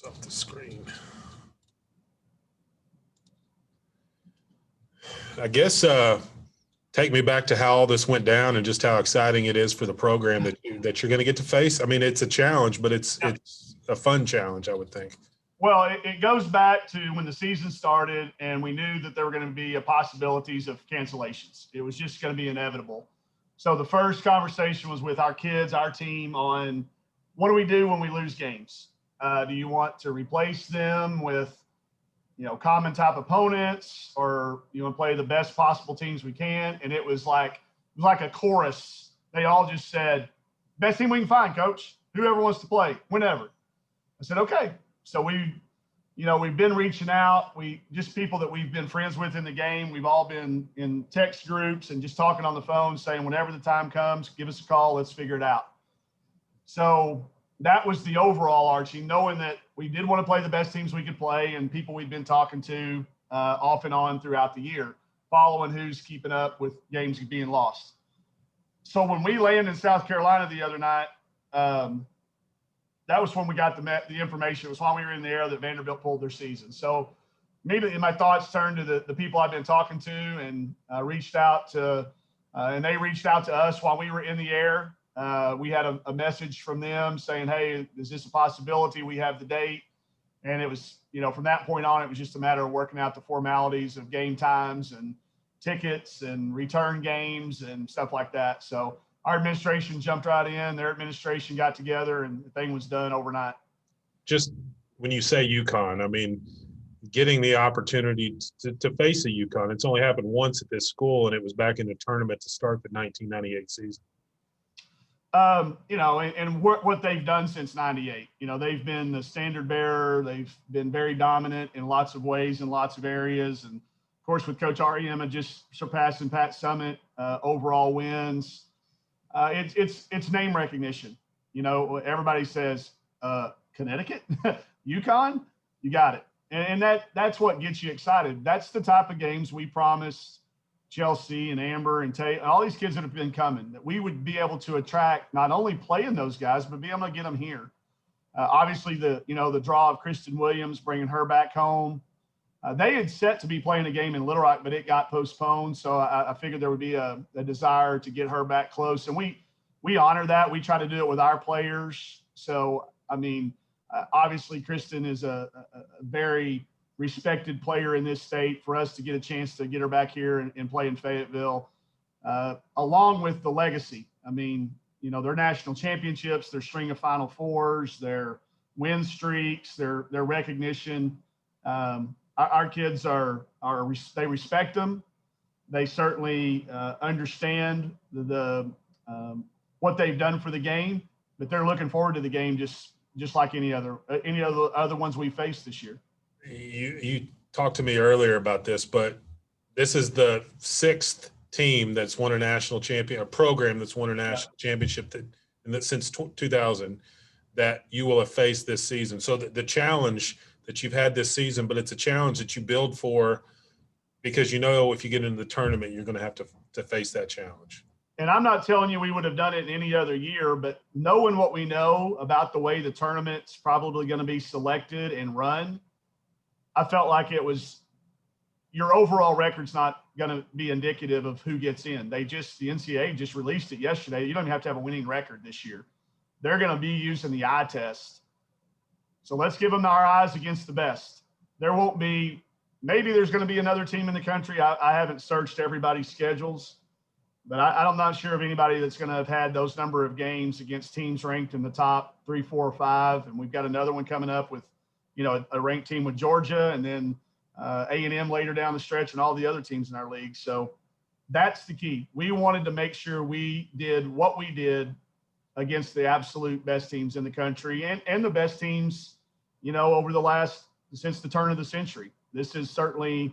Off the screen. I guess take me back to how all this went down and just how exciting it is for the program that you're going to get to face. I mean, it's a challenge, but it's a fun challenge, I would think. Well, it goes back to when the season started and we knew that there were going to be possibilities of cancellations. It was just going to be inevitable. So the first conversation was with our kids, our team, on what do we do when we lose games? Do you want to replace them with, common type opponents, or you want to play the best possible teams we can? And it was like a chorus. They all just said, best team we can find, coach, whoever wants to play, whenever. I said, okay. So we've been reaching out. Just people that we've been friends with in the game. We've all been in text groups and just talking on the phone saying, whenever the time comes, give us a call. Let's figure it out. So that was the overall arching, knowing that we did want to play the best teams we could play and people we'd been talking to off and on throughout the year, following who's keeping up with games being lost. So when we landed in South Carolina the other night, that was when we got the information. It was while we were in the air that Vanderbilt pulled their season. So immediately my thoughts turned to the people I've been talking to and reached out to, and they reached out to us while we were in the air. We had a message from them saying, hey, is this a possibility? We have the date. And it was, from that point on, it was just a matter of working out the formalities of game times and tickets and return games and stuff like that. So our administration jumped right in, their administration got together, and the thing was done overnight. Just when you say UConn, I mean, getting the opportunity to face a UConn, it's only happened once at this school, and it was back in the tournament to start the 1998 season. And what they've done since '98, they've been the standard bearer. They've been very dominant in lots of ways in lots of areas. And of course, with Coach Ariema just surpassing Pat Summitt, overall wins. It's name recognition. Everybody says, Connecticut, UConn, you got it. And that's what gets you excited. That's the type of games we promised Chelsea and Amber and Tate, all these kids that have been coming, that we would be able to attract, not only playing those guys, but be able to get them here. Obviously, the draw of Kristen Williams, bringing her back home. They had set to be playing a game in Little Rock, but it got postponed. So I figured there would be a desire to get her back close. And we honor that. We try to do it with our players. So, obviously, Kristen is a very respected player in this state. For us to get a chance to get her back here and play in Fayetteville, along with the legacy. Their national championships, their string of Final Fours, their win streaks, their recognition. Our kids they respect them. They certainly understand what they've done for the game, but they're looking forward to the game just like any other ones we faced this year. You talked to me earlier about this, but this is the sixth team that's won a national champion, a program that's won a national championship since 2000 that you will have faced this season. So the challenge that you've had this season, but it's a challenge that you build for, because if you get into the tournament, you're going to have to face that challenge. And I'm not telling you we would have done it in any other year, but knowing what we know about the way the tournament's probably going to be selected and run, I felt like it was your overall record's not going to be indicative of who gets in. The NCAA just released it yesterday. You don't even have to have a winning record this year. They're going to be using the eye test. So let's give them our eyes against the best. There won't be, maybe there's going to be another team in the country. I haven't searched everybody's schedules, but I'm not sure of anybody that's going to have had those number of games against teams ranked in the top 3, 4, or 5. And we've got another one coming up with, a ranked team with Georgia, and then A&M later down the stretch, and all the other teams in our league. So that's the key. We wanted to make sure we did what we did against the absolute best teams in the country and the best teams, over since the turn of the century. This is certainly,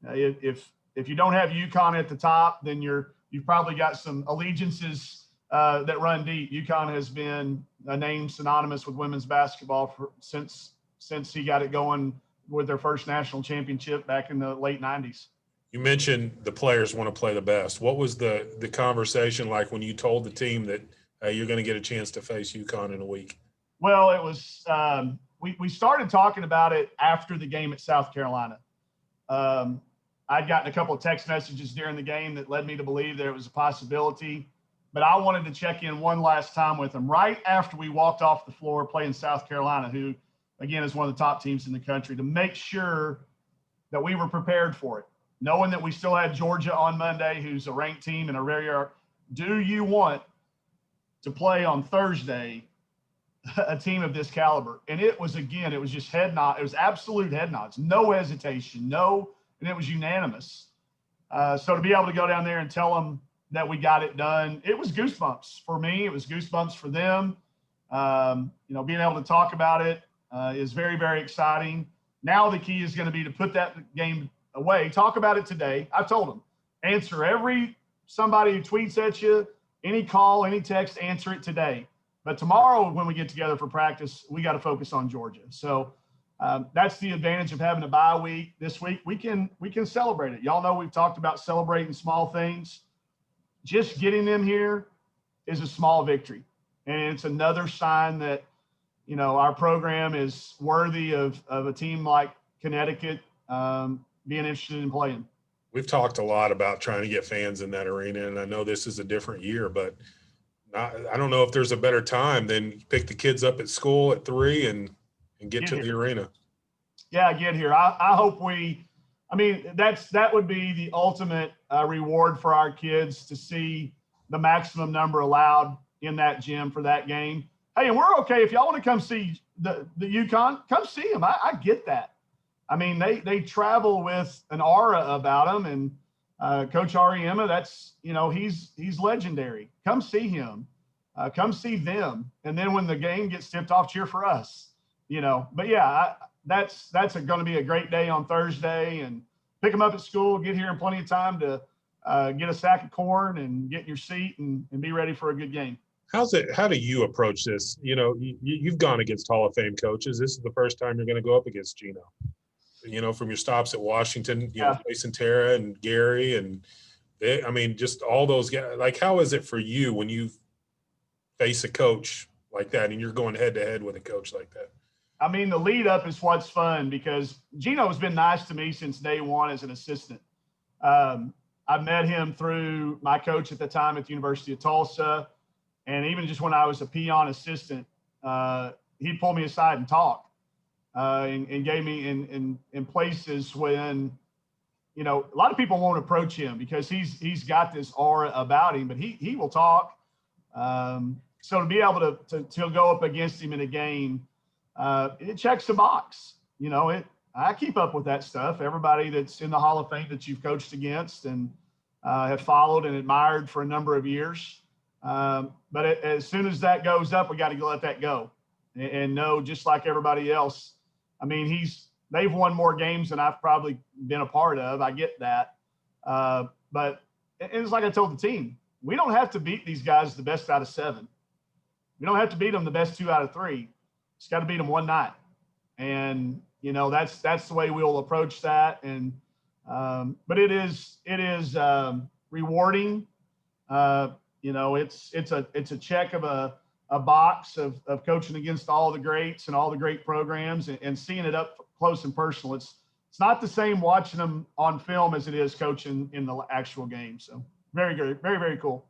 if you don't have UConn at the top, then you've probably got some allegiances that run deep. UConn has been a name synonymous with women's basketball since he got it going with their first national championship back in the late 90s. You mentioned the players want to play the best. What was the conversation like when you told the team that you're going to get a chance to face UConn in a week? Well, it was we started talking about it after the game at South Carolina. I'd gotten a couple of text messages during the game that led me to believe there was a possibility, but I wanted to check in one last time with them right after we walked off the floor playing South Carolina, who, again, is one of the top teams in the country, to make sure that we were prepared for it, knowing that we still had Georgia on Monday, who's a ranked team and a very – do you want to play on Thursday a team of this caliber? And it was just head nod. It was absolute head nods, no hesitation, and it was unanimous. So to be able to go down there and tell them that we got it done, it was goosebumps for me. It was goosebumps for them. Being able to talk about it is very, very exciting. Now the key is going to be to put that game away. Talk about it today. I've told them, answer somebody who tweets at you, any call, any text, answer it today. But tomorrow when we get together for practice, we got to focus on Georgia. So that's the advantage of having a bye week. This week we can celebrate it. Y'all know we've talked about celebrating small things. Just getting them here is a small victory. And it's another sign that, our program is worthy of a team like Connecticut being interested in playing. We've talked a lot about trying to get fans in that arena, and I know this is a different year, but I don't know if there's a better time than pick the kids up at school at 3 and get to the arena. Yeah, get here. I hope that would be the ultimate reward for our kids, to see the maximum number allowed in that gym for that game. Hey, and we're okay. If y'all want to come see the UConn, come see them. I get that. They travel with an aura about them, and Coach Ariema, that's, he's legendary. Come see him. Come see them. And then when the game gets tipped off, cheer for us, But yeah, that's going to be a great day on Thursday, and pick them up at school, get here in plenty of time to get a sack of corn and get in your seat and be ready for a good game. How do you approach this? You've gone against Hall of Fame coaches. This is the first time you're going to go up against Gino. From your stops at Washington, facing Tara and Gary, and just all those guys. Like, how is it for you when you face a coach like that and you're going head to head with a coach like that? The lead up is what's fun, because Gino has been nice to me since day one as an assistant. I met him through my coach at the time at the University of Tulsa. And even just when I was a peon assistant, he'd pull me aside and talk. And gave me in places when, a lot of people won't approach him because he's got this aura about him, but he will talk. So to be able to go up against him in a game, it checks the box. I keep up with that stuff. Everybody that's in the Hall of Fame that you've coached against and have followed and admired for a number of years. But as soon as that goes up, we got to let that go and know, just like everybody else. They've won more games than I've probably been a part of. I get that. But it's like I told the team, we don't have to beat these guys the best out of 7. We don't have to beat them the best 2 out of 3. Just got to beat them one night. And, that's the way we'll approach that. And, but it is rewarding. It's a check of a box of coaching against all the greats and all the great programs and seeing it up close and personal. It's not the same watching them on film as it is coaching in the actual game. So very good, very, very cool.